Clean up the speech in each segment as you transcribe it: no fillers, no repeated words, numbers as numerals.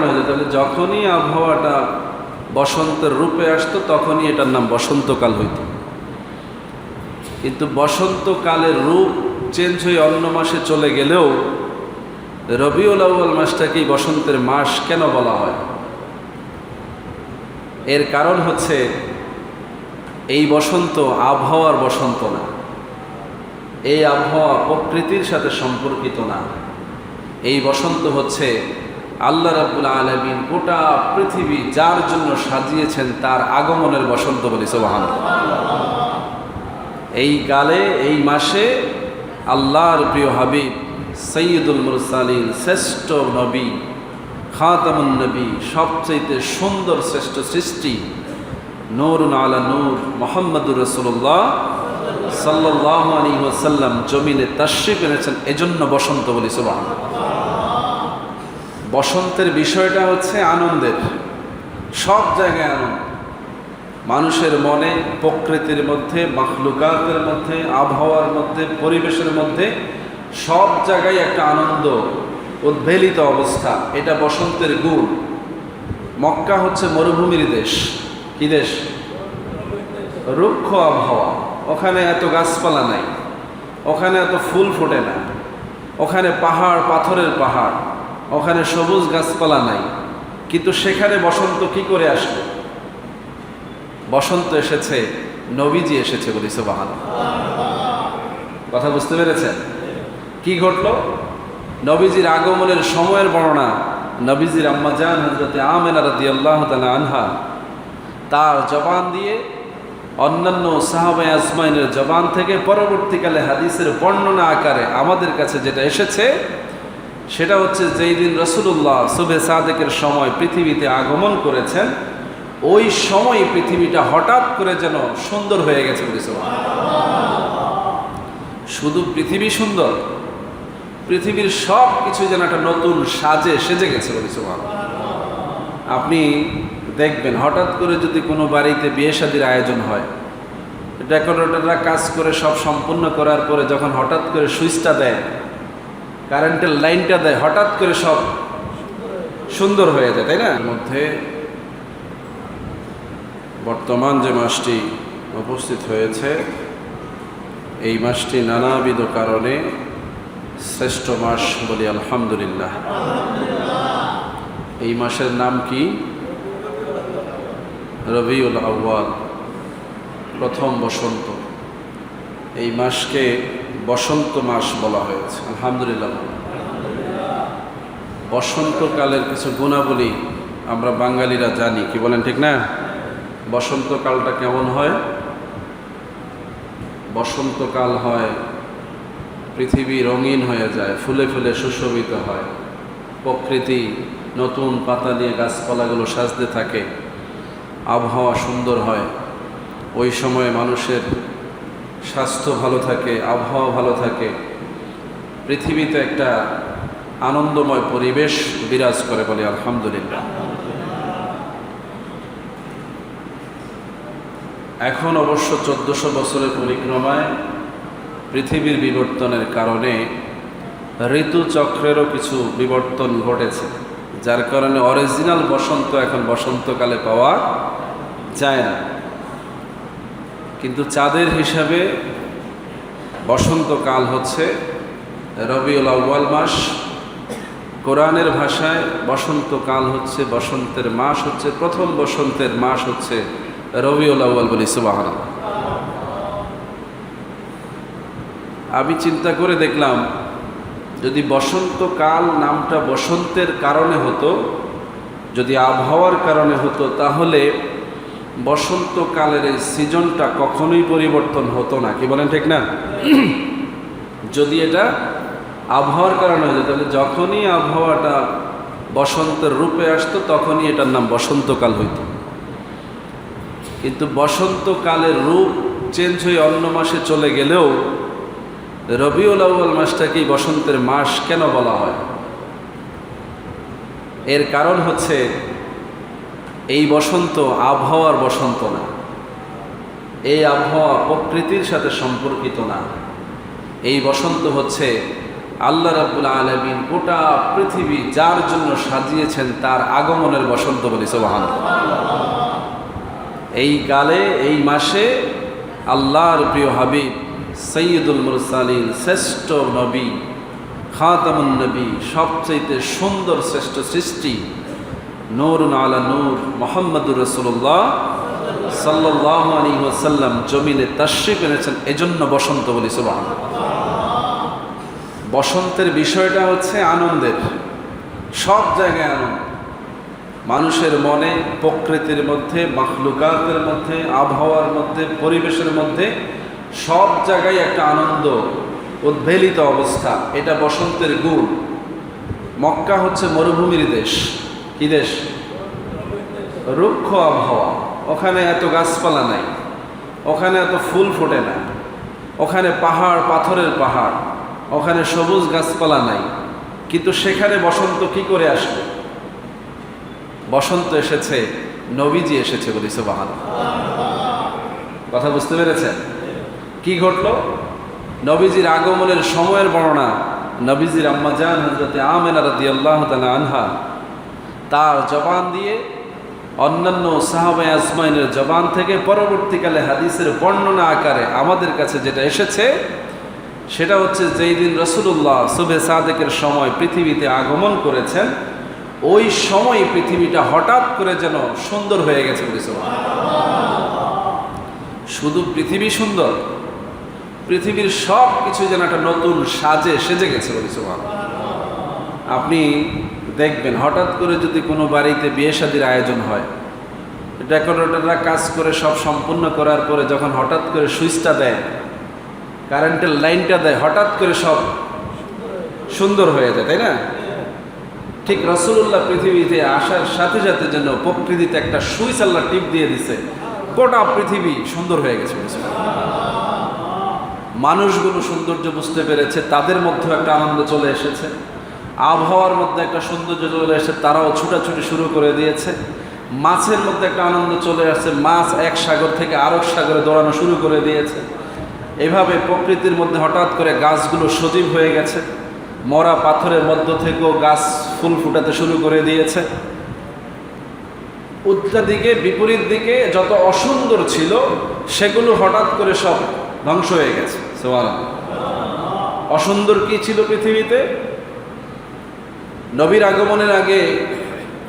হয়ে যেত, তাহলে যখনই আবহাওয়াটা বসন্তের রূপে আসতো তখনই এটার নাম বসন্তকাল হইত। কিন্তু বসন্তকালের রূপ চেঞ্জ হয়ে অন্য মাসে চলে গেলেও রবিউল আউয়াল মাসটাকেই বসন্তের মাস কেন বলা হয়? এর কারণ হচ্ছে এই বসন্ত আবহাওয়ার বসন্ত না, এই আবহাওয়া প্রকৃতির সাথে সম্পর্কিত না। এই বসন্ত হচ্ছে আল্লাহ রাব্বুল আলামিন গোটা পৃথিবী যার জন্য সাজিয়েছেন তার আগমনের বসন্ত বলি সুবহানাল্লাহ। এই কালে এই মাসে আল্লাহর প্রিয় হাবিব সৈয়দুল মুরসালিন, শ্রেষ্ঠ নবী, খাতামুন নবী, সবচেয়ে সুন্দর শ্রেষ্ঠ সৃষ্টি, নূরুন আলা নূর মুহাম্মদুর রাসূলুল্লাহ সাল্লাল্লাহু আলাইহি ওয়াসাল্লাম জমিনে তাশরীফ এনেছেন, এজন্য বসন্ত বলি সুবহানাল্লাহ। বসন্তের বিষয়টা হচ্ছে আনন্দের, সব জায়গায় আনন্দ, মানুষের মনে, প্রকৃতির মধ্যে, মাখলুকাতের মধ্যে, আবহাওয়ার মধ্যে, পরিবেশের মধ্যে, সব জায়গায় একটা আনন্দ উদ্বেলিত অবস্থা। এটা বসন্তের গুণ। মক্কা হচ্ছে মরুভূমির দেশ। কি দেশ? রুক্ষ আবহাওয়া। ওখানে এত গাছপালা নাই, ওখানে এত ফুল ফোটে না, ওখানে পাহাড়, পাথরের পাহাড়, ওখানে সবুজ গাছপালা নাই। কিন্তু সেখানে বসন্ত কি করে আসলো? বসন্ত এসেছে, নবীজি এসেছে বলি সুবহানাল্লাহ। কথা বুঝতে পেরেছেন? কি ঘটলো? নবীজির আগমনের সময়ের বর্ণনা নবীজির আম্মা জান হযরত আমেনা রাদিয়াল্লাহু তাআলা আনহা তার জবান দিয়ে, অন্যান্য সাহাবায়ে আজমাইনের জবান থেকে পরবর্তীকালে হাদিসের বর্ণনা আকারে আমাদের কাছে যেটা এসেছে সেটা হচ্ছে যেই দিন রাসূলুল্লাহ সুবহে সাদেকের সময় পৃথিবীতে আগমন করেছেন, ওই সময় পৃথিবীটা হঠাৎ করে যেন সুন্দর হয়ে গেছে বলি সুবহানাল্লাহ। শুধু পৃথিবী সুন্দর, পৃথিবীর সব কিছু যেন একটা নতুন সাজে সেজে গেছে বলি সুবহানাল্লাহ। আপনি দেখবেন হঠাৎ করে যদি কোনো বাড়িতে বিয়ে শাদীর আয়োজন হয়, ডেকোরেটররা কাজ করে সব সম্পূর্ণ করার পরে যখন হঠাৎ করে সুইচটা দেয়, কারেন্টের লাইনটা দেয়, হঠাৎ করে সব সুন্দর হয়ে যায়, তাই না? এর মধ্যে বর্তমান যে মাসটি উপস্থিত হয়েছে, এই মাসটি নানাবিধ কারণে শ্রেষ্ঠ মাস বলি আলহামদুলিল্লাহ। এই মাসের নাম কি? রবিউল আউয়াল, প্রথম বসন্ত। এই মাসকে বসন্ত মাস বলা হয়েছে আলহামদুলিল্লাহ। বসন্তকালের কিছু গুণাবলী আমরা বাঙালিরা জানি, কি বলেন ঠিক না? বসন্তকালটা কেমন হয়? বসন্তকাল হয় পৃথিবী রঙিন হয়ে যায়, ফুলে ফুলে সুশোভিত হয়, প্রকৃতি নতুন পাতা দিয়ে গাছপালাগুলো সাজতে থাকে, আবহাওয়া সুন্দর হয়। ওই সময়ে মানুষের স্বাস্থ্য ভালো থাকে, আবহাওয়া ভালো থাকে, পৃথিবীতে একটা আনন্দময় পরিবেশ বিরাজ করে বলি আলহামদুলিল্লাহ। এখন অবশ্য 1400 বছরের পরিক্রমায় পৃথিবীর বিবর্তনের কারণে ঋতুচক্রেরও কিছু বিবর্তন ঘটেছে, যার কারণে অরিজিনাল বসন্ত এখন বসন্তকালে পাওয়া যায় না। কিন্তু চাঁদের হিসাবে বসন্তকাল হচ্ছে রবিউল আউয়াল মাস। কোরআনের ভাষায় বসন্তকাল হচ্ছে, বসন্তের মাস হচ্ছে, প্রথম বসন্তের মাস হচ্ছে রবিউল আউয়াল বলি সুবহানাল্লাহ। আমি চিন্তা করে দেখলাম, যদি বসন্তকাল নামটা বসন্তের কারণে হতো, যদি আবহাওয়ার কারণে হতো, তাহলে বসন্তকালের এই সিজনটা কখনোই পরিবর্তন হতো না, কি বলেন ঠিক না? যদি এটা আবহাওয়ার কারণে হতো, তাহলে যখনই আবহাওয়াটা বসন্তের রূপে আসতো তখনই এটার নাম বসন্তকাল হইত। কিন্তু বসন্তকালের রূপ চেঞ্জ হয়ে অন্য মাসে চলে গেলেও রবিউল আউয়াল মাসটাকেই বসন্তের মাস কেন বলা হয়? এর কারণ হচ্ছে এই বসন্ত আবহাওয়ার বসন্ত না, এই আবহাওয়া প্রকৃতির সাথে সম্পর্কিত না। এই বসন্ত হচ্ছে আল্লাহ রাব্বুল আলামিন গোটা পৃথিবী যার জন্য সাজিয়েছেন তার আগমনের বসন্ত বলি সুবহানাল্লাহ। এই কালে এই মাসে আল্লাহর প্রিয় হাবিব সৈয়দুল মুরসালিন, শ্রেষ্ঠ নবী, খাতামুন নবী, সবচেয়ে সুন্দর শ্রেষ্ঠ সৃষ্টি, নূরুন আলা নূর মুহাম্মদুর রাসূলুল্লাহ সাল্লাল্লাহু আলাইহি ওয়াসাল্লাম জমিনে তাশরীফ এনেছেন, এজন্য বসন্ত বলি সুবহানাল্লাহ। বসন্তের বিষয়টা হচ্ছে আনন্দের, সব জায়গায় আনন্দ, মানুষের মনে, প্রকৃতির মধ্যে, মাখলুকাতের মধ্যে, আবহাওয়ার মধ্যে, পরিবেশের মধ্যে, সব জায়গায় একটা আনন্দ উদ্বেলিত অবস্থা। এটা বসন্তের গুণ। মক্কা হচ্ছে মরুভূমির দেশ। কি দেশ? রুক্ষ আবহাওয়া। ওখানে এত গাছপালা নাই, ওখানে এত ফুল ফোটে না, ওখানে পাহাড়, পাথরের পাহাড়, ওখানে সবুজ গাছপালা নাই, কিন্তু সেখানে বসন্ত কি করে আসবে? বসন্ত এসেছে, নবীজি এসেছে বলি সুবহানাল্লাহ। কথা বুঝতে পেরেছেন? কি ঘটল? নবীজির আগমনের সময়ের বর্ণনা নবীজির আম্মা জান হযরত আমেনা রাদিয়াল্লাহু তাআলা আনহা তার জবান দিয়ে, অন্যান্য সাহাবায়ে আজমাইনের জবান থেকে পরবর্তীকালে হাদিসের বর্ণনা আকারে আমাদের কাছে যেটা এসেছে সেটা হচ্ছে যেই দিন রাসূলুল্লাহ সুবহে সাদেকের সময় পৃথিবীতে আগমন করেছেন, ওই সময় পৃথিবীটা হঠাৎ করে যেন সুন্দর হয়ে গেছে বলি সুবহানাল্লাহ। শুধু পৃথিবী সুন্দর, পৃথিবীর সব কিছু যেন একটা নতুন সাজে সেজে গেছে বলি সুবহানাল্লাহ। আপনি দেখবেন হঠাৎ করে যদি কোনো বাড়িতে বিয়ে শাদীর আয়োজন হয়, ডেকোরেটররা কাজ করে সব সম্পূর্ণ করার পরে যখন হঠাৎ করে সুইচটা দেয়, কারেন্টের লাইনটা দেয়, হঠাৎ করে সব সুন্দর হয়ে যায়, তাই না? ঠিক রাসূলুল্লাহ পৃথিবীতে আসার সাথে সাথে যেন প্রকৃতিতে একটা সুইচ আল্লাহ টিপ দিয়ে দিছে, গোটা পৃথিবী সুন্দর হয়ে গেছে। মানুষগুলো সৌন্দর্য বুঝতে পেরেছে, তাদের মধ্যে একটা আনন্দ চলে এসেছে, আবহাওয়ার মধ্যে একটা সৌন্দর্য চলে এসেছে, তারাও ছুটাছুটি শুরু করে দিয়েছে। মাছের মধ্যে একটা আনন্দ চলে আসছে, মাছ এক সাগর থেকে আরেক সাগরে দৌড়ানো শুরু করে দিয়েছে। এভাবে প্রকৃতির মধ্যে হঠাৎ করে গাছগুলো সজীব হয়ে গেছে, মরা পাথরের মধ্য থেকেও গাছ ফুল ফুটাতে শুরু করে দিয়েছে। উল্টা দিকে, বিপরীত দিকে যত অসুন্দর ছিল সেগুলো হঠাৎ করে সব ধ্বংস হয়ে গেছে। সুবহানাল্লাহ। অসুন্দর কি ছিল পৃথিবীতে? নবীর আগমনের আগে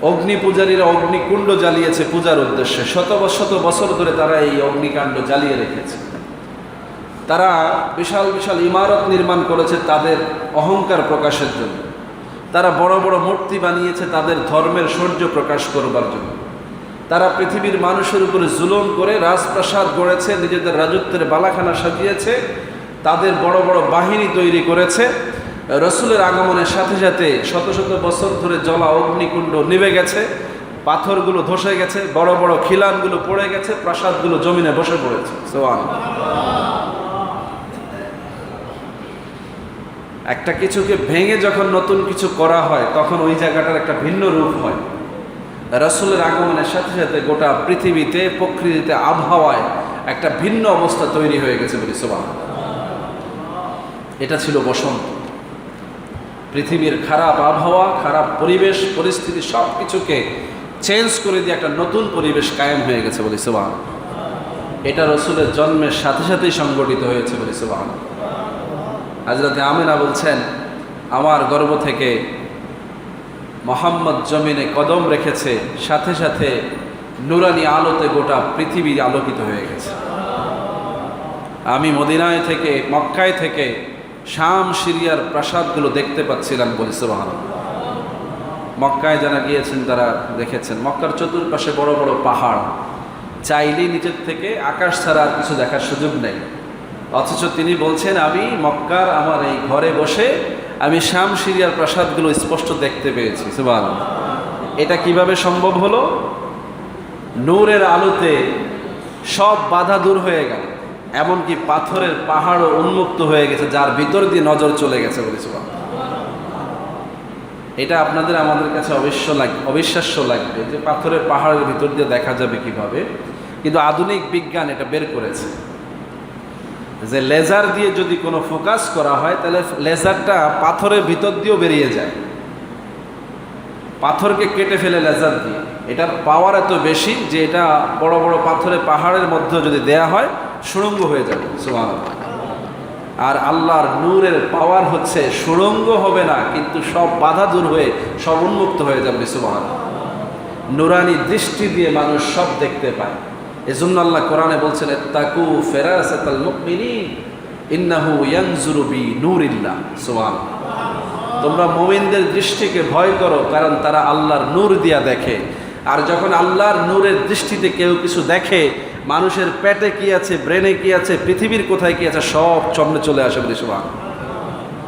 অগ্নি পূজারীরা অগ্নিকুণ্ড জ্বালিয়েছে পূজার উদ্দেশ্যে, শত শত বছর ধরে তারা এই অগ্নিকাণ্ড জ্বালিয়ে রেখেছে। তারা বিশাল বিশাল ইমারত নির্মাণ করেছে তাদের অহংকার প্রকাশের জন্য, তারা বড় বড় মূর্তি বানিয়েছে তাদের ধর্মের শৌর্য প্রকাশ করবার জন্য, তারা পৃথিবীর মানুষের উপরে জুলুম করে রাজপ্রাসাদ গড়েছে, নিজেদের রাজত্বের বালাখানা সাজিয়েছে, তাদের বড় বড় বাহিনী তৈরি করেছে। রসুলের আগমনের সাথে সাথে শত শত বছর ধরে জ্বলা অগ্নিকুণ্ড নিভে গেছে, পাথরগুলো ধসে গেছে, বড় বড় খিলানগুলো পড়ে গেছে, প্রাসাদগুলো জমিনে বসে পড়েছে। সুবহানাল্লাহ। একটা কিছুকে ভেঙে যখন নতুন কিছু করা হয় তখন ওই জায়গাটার একটা ভিন্ন রূপ হয়। রাসূলের আগমনের সাথে সাথে গোটা পৃথিবীতে, প্রকৃতিতে, আবহাওয়ায় একটা ভিন্ন অবস্থা তৈরি হয়ে গেছে বলি সুবহানাল্লাহ। এটা ছিল বসন্ত। পৃথিবীর খারাপ আবহাওয়া, খারাপ পরিবেশ পরিস্থিতি সব কিছুকে চেঞ্জ করে দিয়ে একটা নতুন পরিবেশ কায়েম হয়ে গেছে বলি সুবহানাল্লাহ। এটা রাসূলের জন্মের সাথে সাথেই সংগঠিত হয়েছে বলি সুবহানাল্লাহ। হযরত আমেনা বলছেন, আমার গর্ভ থেকে মুহাম্মদ জমিনে কদম রেখেছে, সাথে সাথে নুরানি আলোতে গোটা পৃথিবী আলোকিত হয়ে গেছে। আমি মদিনায় থেকে, মক্কায় থেকে শাম সিরিয়ার প্রাসাদগুলো দেখতে পাচ্ছিলাম বলি সুবহানাল্লাহ। মক্কায় যারা গিয়েছেন তারা দেখেছেন মক্কার চতুর্পাশে বড় বড় পাহাড়, চাইলেই নিচের থেকে আকাশ ছাড়া আর কিছু দেখার সুযোগ নেই। অথচ তিনি বলছেন, আমি মক্কার আমার এই ঘরে বসে আমি শাম সিরিয়ার প্রাসাদগুলো স্পষ্ট দেখতে পেয়েছি। সুবহানাল্লাহ। এটা কিভাবে সম্ভব হলো? নূরের আলোতে সব বাধা দূর হয়ে গেল, এমনকি পাথরের পাহাড়ও উন্মুক্ত হয়ে গেছে, যার ভিতর দিয়ে নজর চলে গেছে বলি সুবহানাল্লাহ। এটা আপনাদের আমাদের কাছে অবিশ্বাস্য লাগবে যে পাথরের পাহাড়ের ভিতর দিয়ে দেখা যাবে কিভাবে, কিন্তু আধুনিক বিজ্ঞান এটা বের করেছে। যে লেজার দিয়ে যদি কোনো ফোকাস করা হয় তাহলে লেজারটা পাথরের ভিতর দিয়েও বেরিয়ে যায়, পাথরকে কেটে ফেলে লেজার দিয়ে। এটার পাওয়ার এত বেশি যে এটা বড় বড় পাথরের পাহাড়ের মধ্যে যদি দেয়া হয় সুড়ঙ্গ হয়ে যাবে। সুবহানাল্লাহ। আর আল্লাহর নূরের পাওয়ার হচ্ছে সুড়ঙ্গ হবে না, কিন্তু সব বাধা দূর হয়ে সব উন্মুক্ত হয়ে যাবে। সুবহানাল্লাহ। নুরানি দৃষ্টি দিয়ে মানুষ সব দেখতে পায়। এজন্য আল্লাহ কোরআনে বলছেন, তাকু ফেরাসাতাল মুমিনিন ইন্নাহু ইয়ানজুরু বি নূরিল্লাহ। সুবহানাল্লাহ। তোমরা মুমিনদের দৃষ্টিকে ভয় করো, কারণ তারা আল্লাহর নূর দিয়া দেখে। আর যখন আল্লাহর নূরের দৃষ্টিতে কেউ কিছু দেখে, মানুষের পেটে কি আছে, ব্রেনে কি আছে, পৃথিবীর কোথায় কি আছে, সব সামনে চলে আসে। সুবহানাল্লাহ।